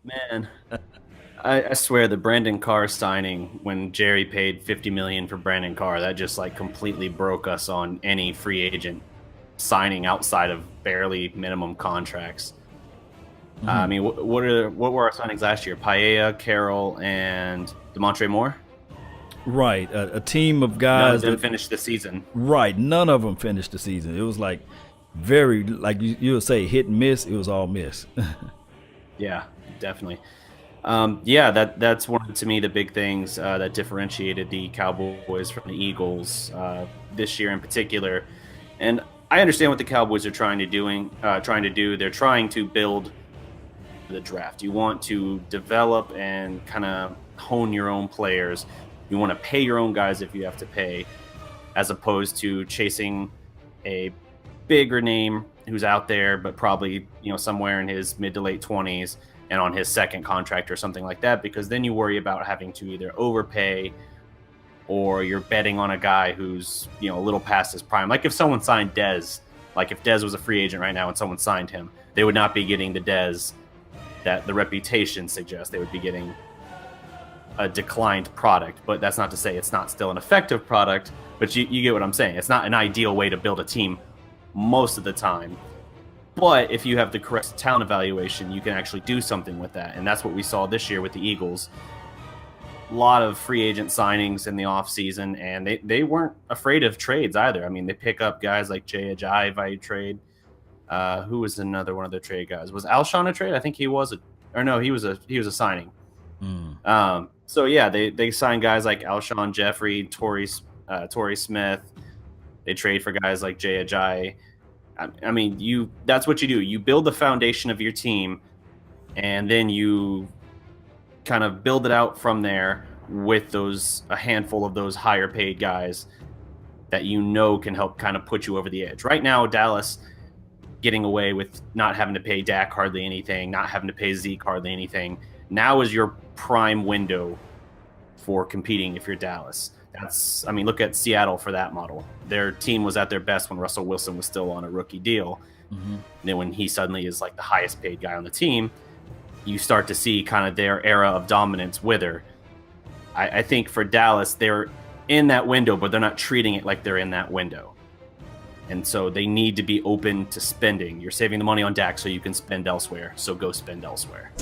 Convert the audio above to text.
Man, I swear the Brandon Carr signing when Jerry paid 50 million for Brandon Carr, that just like completely broke us on any free agent signing outside of barely minimum contracts. I Mhm. mean, what were our signings last year? Paella, Carroll, and Demontre Moore. Right, a team of None of guys them that finished the season. right, none of them finished the season. It was like very like you would say hit and miss. It was all miss. Yeah, definitely. Yeah, that's one of to me the big things that differentiated the Cowboys from the Eagles this year in particular. And I understand what the Cowboys are trying to do. They're trying to build the draft. You want to develop and kind of hone your own players. You want to pay your own guys if you have to pay, as opposed to chasing a bigger name who's out there, but probably somewhere in his mid to late 20s and on his second contract or something like that. Because then you worry about having to either overpay or you're betting on a guy who's a little past his prime. Like if someone signed Dez, like if Dez was a free agent right now and someone signed him, they would not be getting the Dez that the reputation suggests. They would be getting a declined product, but that's not to say it's not still an effective product. But you get what I'm saying. It's not an ideal way to build a team most of the time. But if you have the correct talent evaluation, you can actually do something with that. And that's what we saw this year with the Eagles. A lot of free agent signings in the offseason, and they weren't afraid of trades either. I mean, they pick up guys like Jay Ajayi via trade. Who was another one of their trade guys? Was Alshon a trade? I think he was or no, he was a signing. Mm. So yeah, they sign guys like Alshon Jeffrey, Torrey Smith. They trade for guys like Jay Ajayi. I mean, that's what you do. You build the foundation of your team, and then you kind of build it out from there with a handful of those higher paid guys that can help kind of put you over the edge. Right now, Dallas getting away with not having to pay Dak hardly anything, not having to pay Zeke hardly anything. Now is your prime window for competing if you're Dallas. I mean, look at Seattle for that model. Their team was at their best when Russell Wilson was still on a rookie deal. Hmm. And then when he suddenly is like the highest paid guy on the team, you start to see kind of their era of dominance wither. I think for Dallas, they're in that window, but they're not treating it like they're in that window. And so they need to be open to spending. You're saving the money on Dak so you can spend elsewhere. So go spend elsewhere.